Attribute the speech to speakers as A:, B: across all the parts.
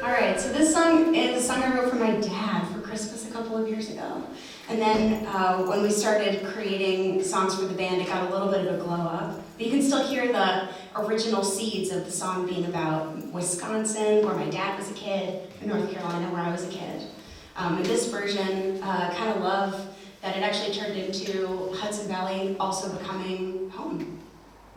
A: Alright, so this song is a song I wrote for my dad for Christmas a couple of years ago. And then when we started creating songs for the band, it got a little bit of a glow up. But you can still hear the original seeds of the song being about Wisconsin, where my dad was a kid, and North Carolina, where I was a kid. And this version, kind of love that it actually turned into Hudson Valley also becoming home.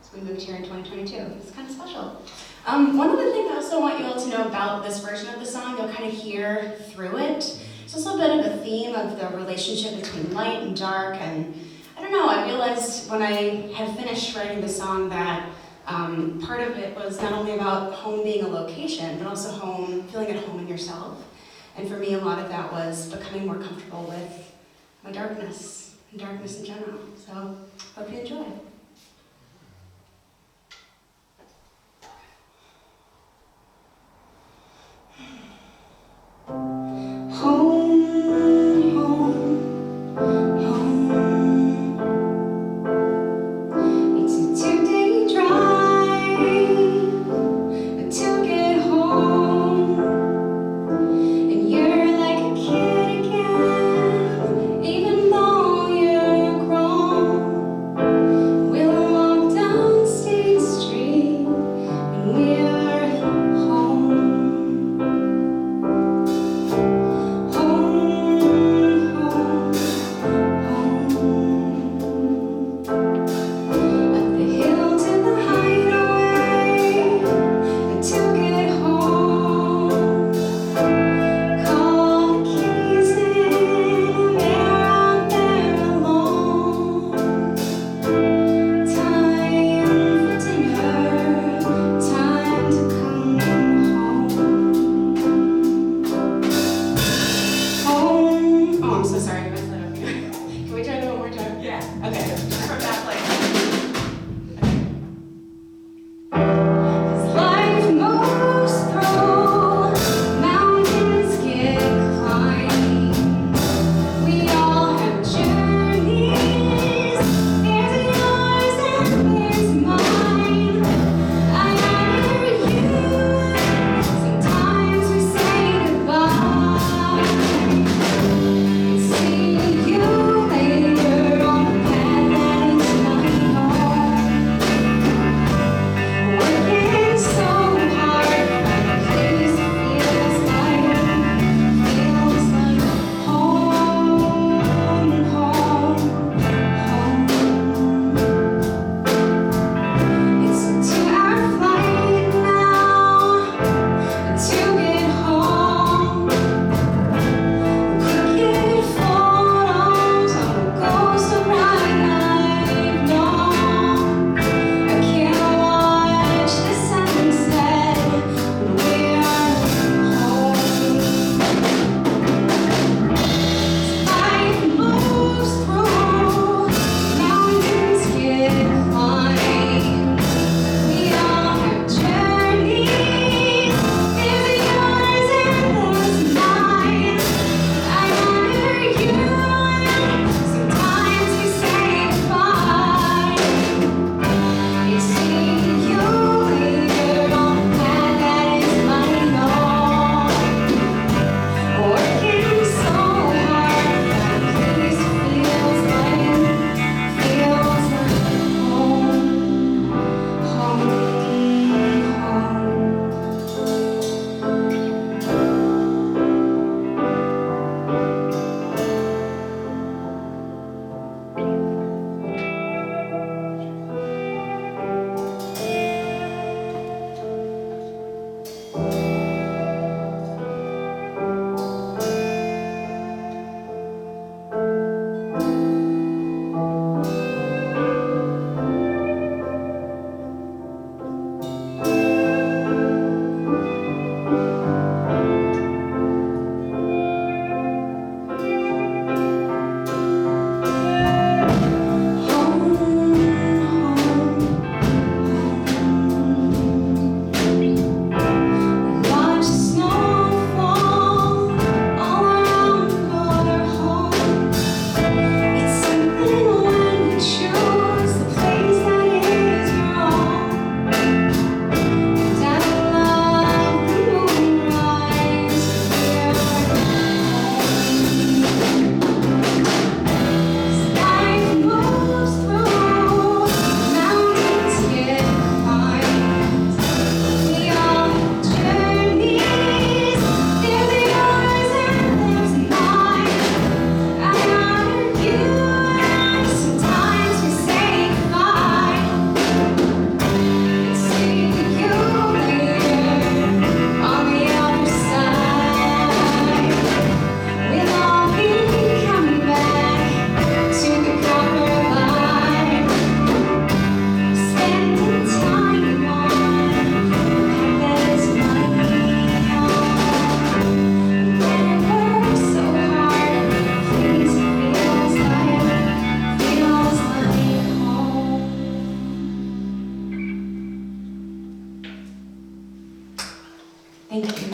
A: So we moved here in 2022. It's kind of special. One other thing I also want you all to know about this version of the song, you'll kind of hear through it. It's also a bit of a theme of the relationship between light and dark, and I don't know, I realized when I had finished writing the song that part of it was not only about home being a location, but also home, feeling at home in yourself. And for me, a lot of that was becoming more comfortable with my darkness, and darkness in general. So, hope you enjoy.
B: Even though you're grown,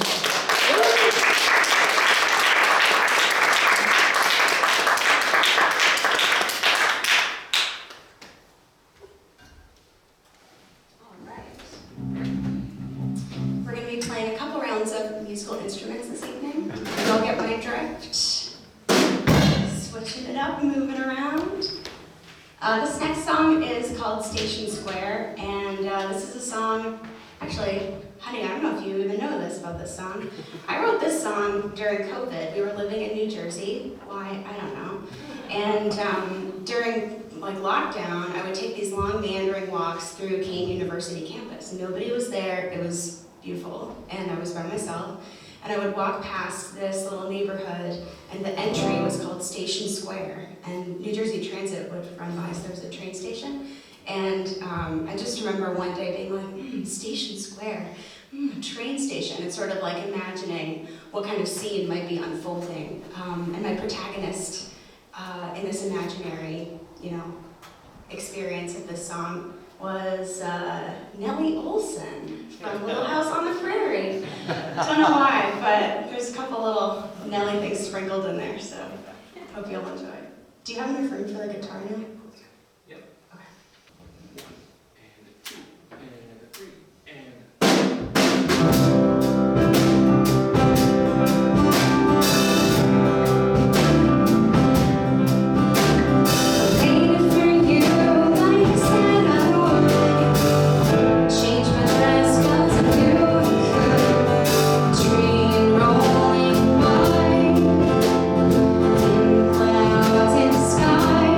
A: We're going to be playing a couple rounds of musical instruments this evening. You'll get my drift. Switching it up, moving around. This next song is called Station Square, and this is a song, actually, honey, I don't know if you even know this about this song. I wrote this song during COVID. We were living in New Jersey. Why? I don't know. And during lockdown, I would take these long meandering walks through Kane University campus. Nobody was there. It was beautiful, and I was by myself. And I would walk past this little neighborhood, and the entry was called Station Square. And New Jersey Transit would run by, so there was a train station. And I just remember one day being like, Station Square, train station. It's sort of like imagining what kind of scene might be unfolding. And my protagonist in this imaginary, experience of this song was Nellie Olson from Little House on the Prairie. Don't know why, but there's a couple little Nellie things sprinkled in there, so hope you'll enjoy. Do you have enough room for the guitar now?
B: Yep.
A: Okay.
B: 1 and 2 and 3 and.
A: Sky.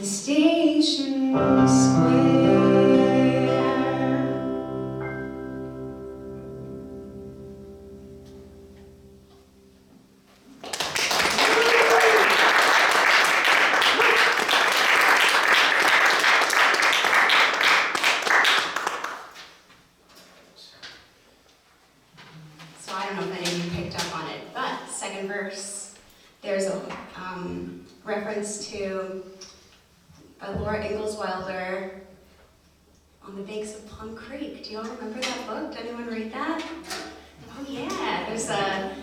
A: Station Square. So I don't know if any of you picked up on it, but second verse, there's a reference to Laura Ingalls Wilder, On the Banks of Plum Creek. Do you all remember that book? Did anyone read that? Oh yeah, there's a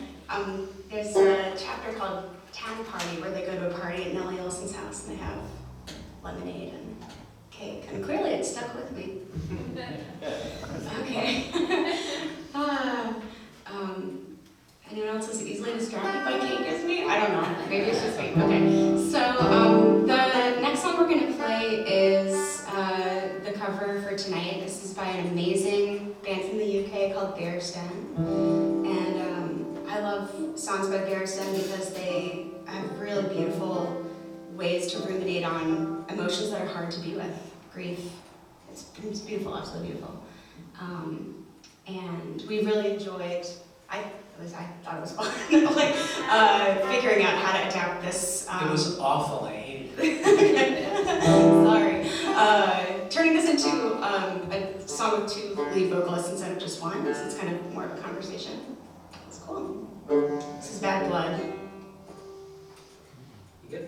A: chapter called Town Party where they go to a party at Nellie Olson's house and they have lemonade and cake, and clearly it stuck with me. Okay. Anyone else is easily distracted by cake as me? I don't know. Maybe it's just me. Okay. So the next song we're going to play is the cover for tonight. This is by an amazing band from the UK called Bearsden. And I love songs by Bearsden because they have really beautiful ways to ruminate on emotions that are hard to be with. Grief. It's beautiful, absolutely beautiful. And we really enjoyed, I thought it was fun, like figuring out how to adapt this.
C: It was awful, I hated it.
A: Sorry. Turning this into a song with two lead vocalists instead of just one, so it's kind of more of a conversation. It's cool. This is Bad Blood.
C: You good?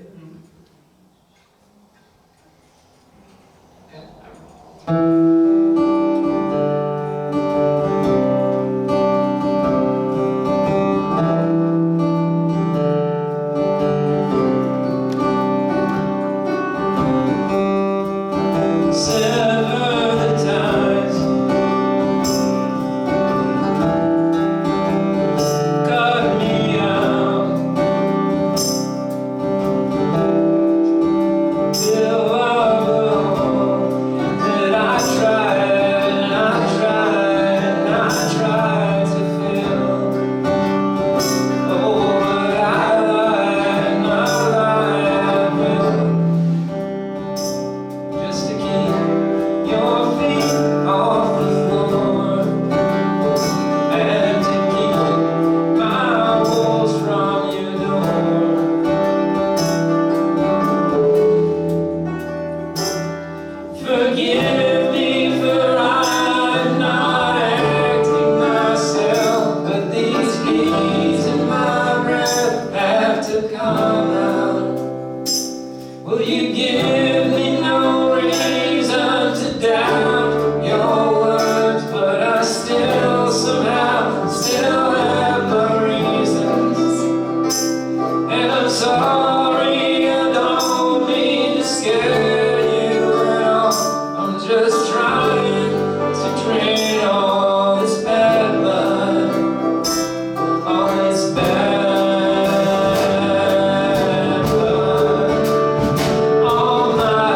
D: All my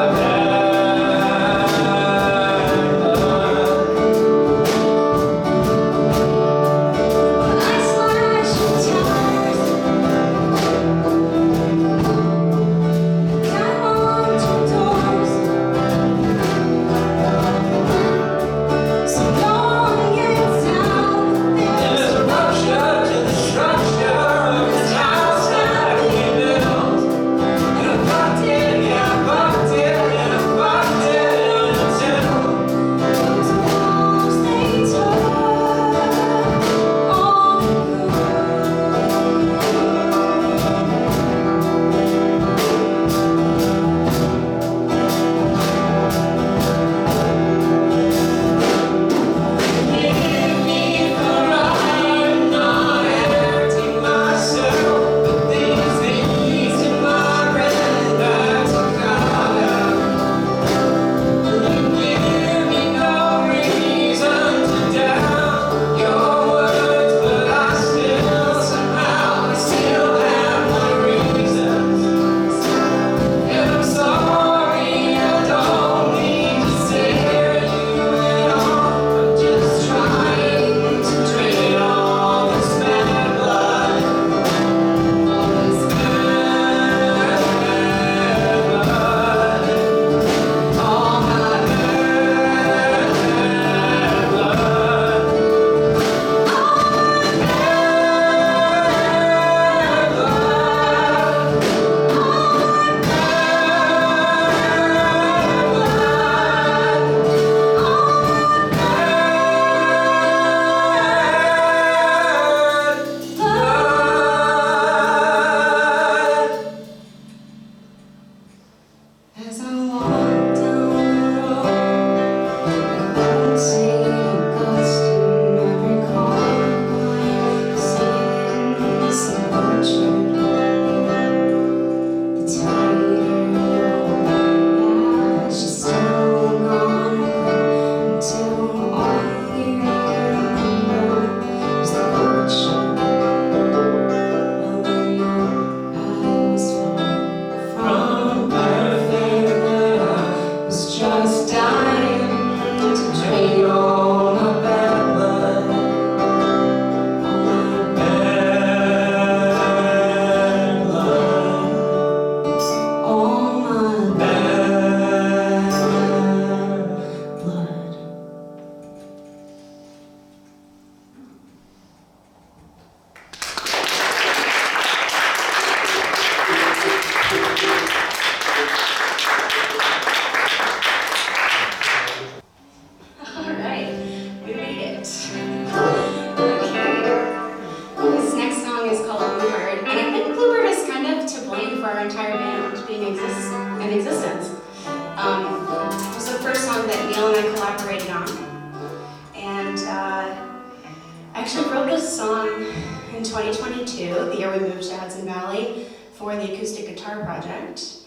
A: 2022, the year we moved to Hudson Valley, for the acoustic guitar project.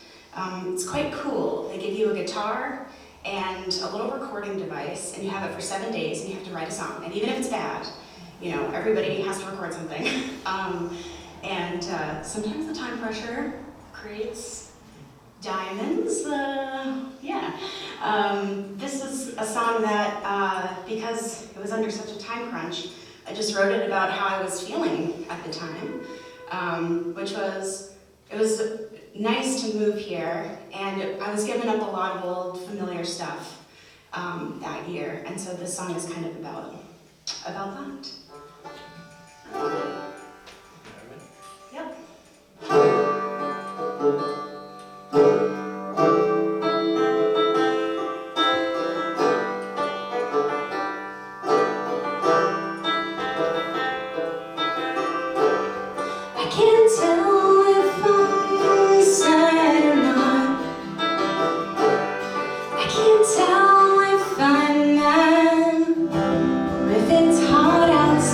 A: It's quite cool. They give you a guitar and a little recording device, and you have it for 7 days, and you have to write a song. And even if it's bad, you know, everybody has to record something. Sometimes the time pressure creates diamonds. This is a song that, because it was under such a time crunch, I just wrote it about how I was feeling at the time, which was, it was nice to move here, and I was giving up a lot of old familiar stuff that year, and so this song is kind of about that. Yep. I can't tell if I'm sad or not. I can't tell if I'm mad or if it's hot outside.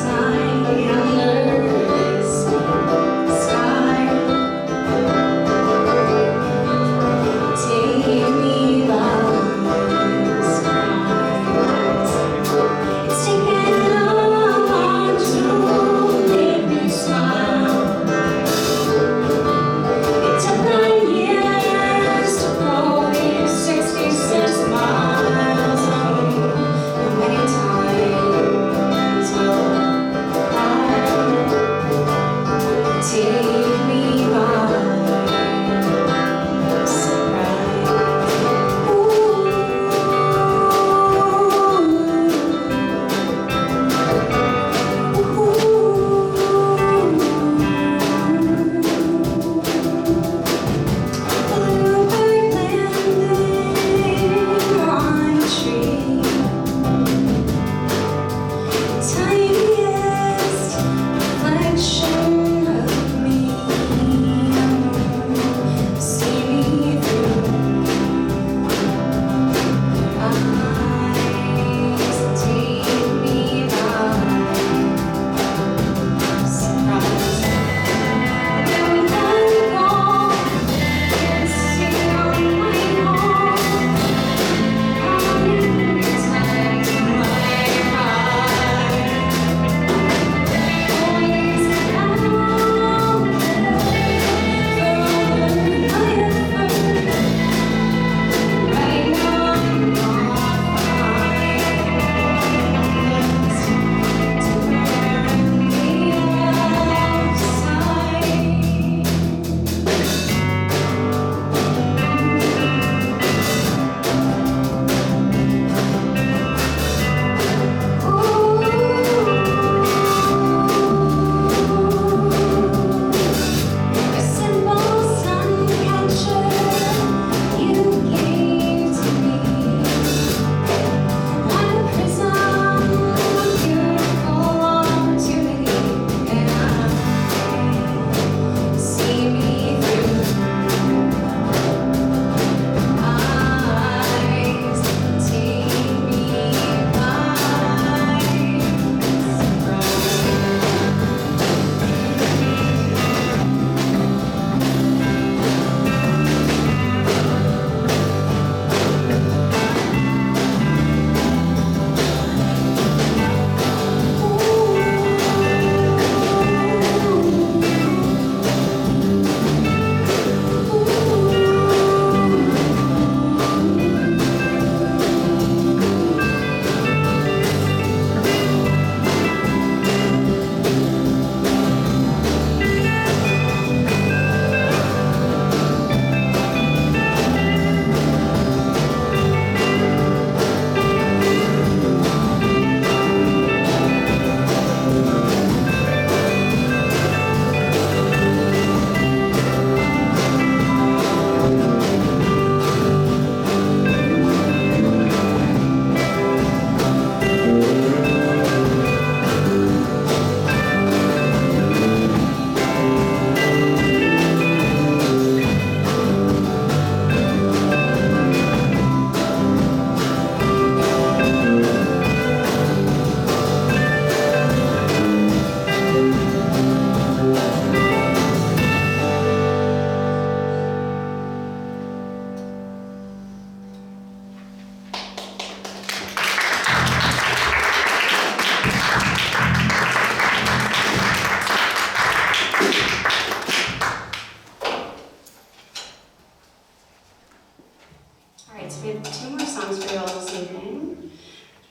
A: All right, so we have 2 more songs for you all this evening.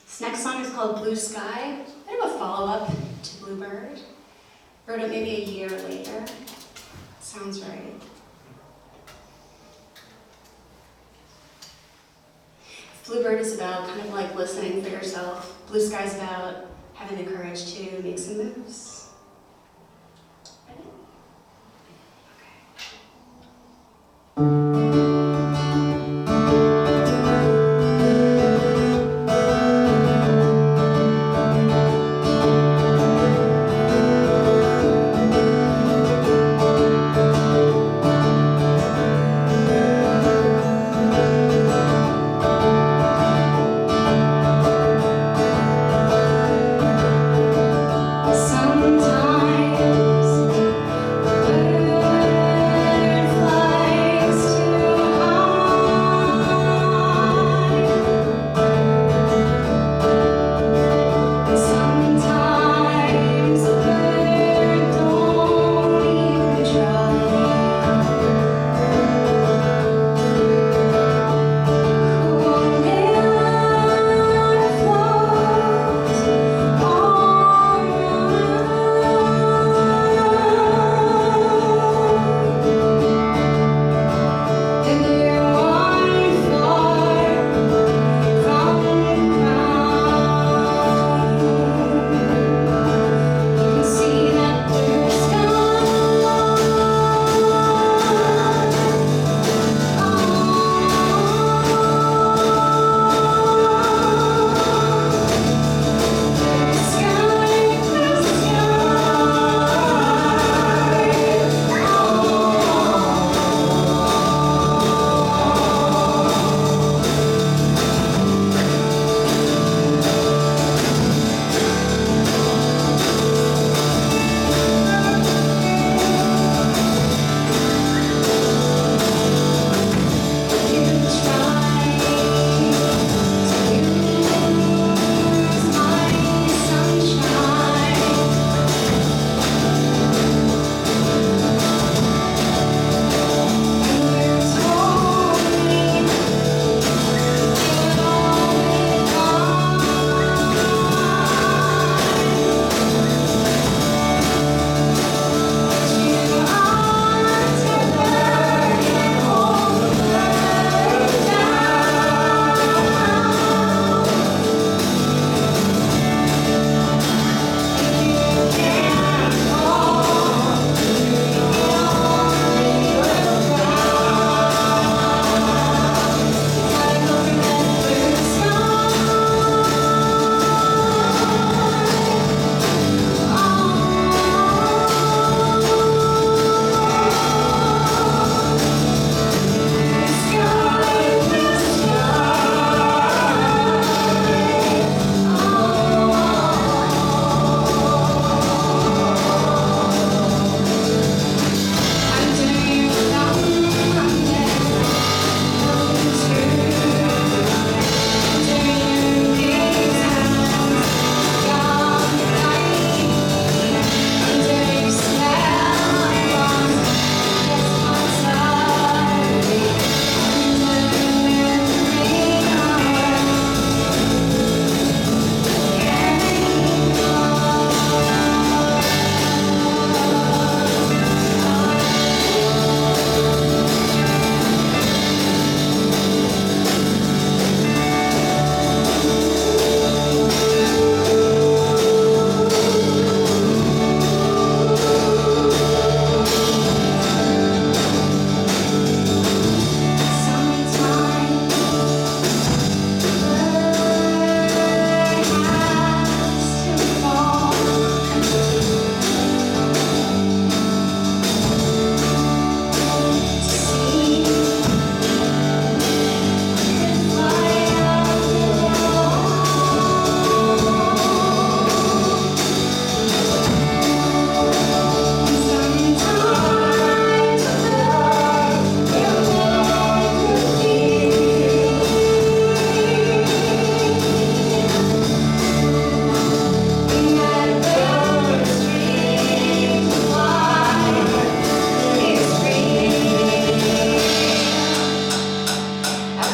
A: This next song is called Blue Sky, kind of a follow-up to Bluebird. Wrote it maybe a year later. Sounds right. Bluebird is about kind of like listening for yourself. Blue Sky's about having the courage to make some moves. Ready? Some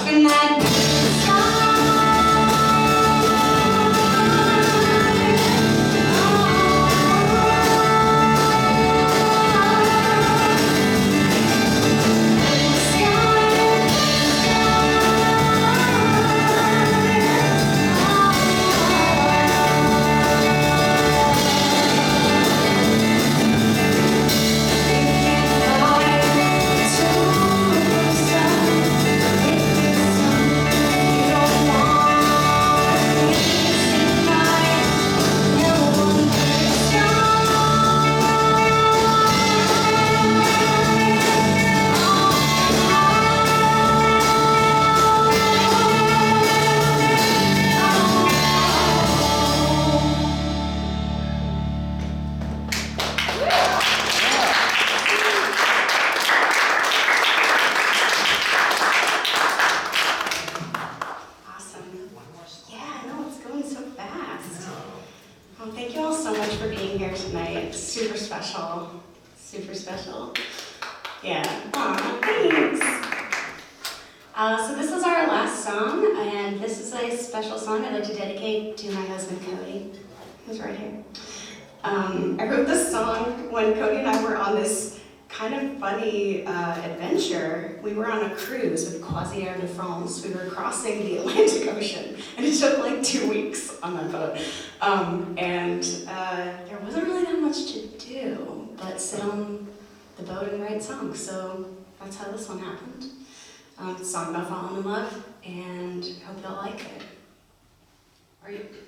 A: in that thank you all so much for being here tonight. Super special. Super special. Yeah. Aw, thanks. So this is our last song, and this is a special song I'd like to dedicate to my husband, Cody, who's right here. I wrote this song when Cody and I were on this kind of funny adventure. We were on a cruise with Croisière de France. We were crossing the Atlantic Ocean, and it took like 2 weeks on that boat. There wasn't really that much to do but sit on the boat and write songs. So that's how this one happened. It's a song about falling in love, and hope you'll like it.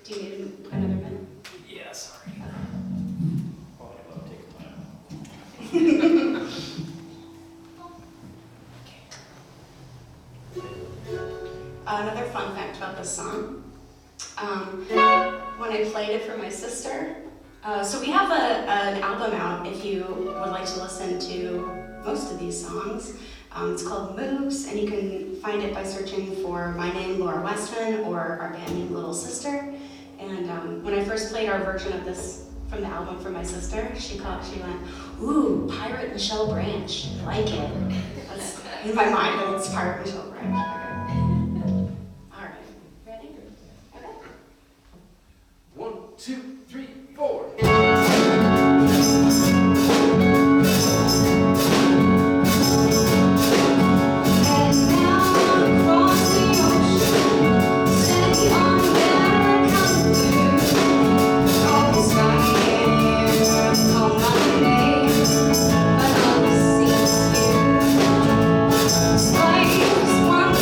A: Do you need another minute?
C: Yeah, sorry. Oh, I love taking time.
A: Another fun fact about this song. When I played it for my sister, so we have an album out if you would like to listen to most of these songs. It's called Muse, and you can find it by searching for my name, Laura Westman, or our band name, Little Sister. And when I first played our version of this from the album for my sister, she went, "Ooh, Pirate Michelle Branch, I like it." That's in my mind, and it's Pirate Michelle Branch. Okay. All right, ready? Okay.
B: 1, 2, 3, 4.
A: One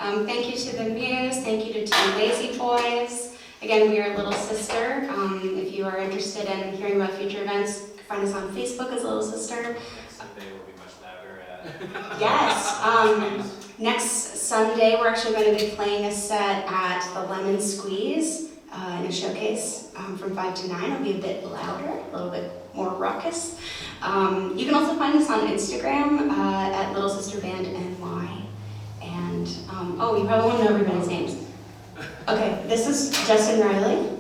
A: Thank you to the Muse, thank you to Team Lazy Boys. Again, we are Little Sister. If you are interested in hearing about future events, you can find us on Facebook as Little Sister.
C: Next Sunday will be much louder at.
A: Yes, next Sunday we're actually going to be playing a set at the Lemon Squeeze in a showcase from 5 to 9. It'll be a bit louder, a little bit more raucous. You can also find us on Instagram at Little Sister Band NY. And, oh, you probably want to know everybody's names. Okay, this is Justin Reilly.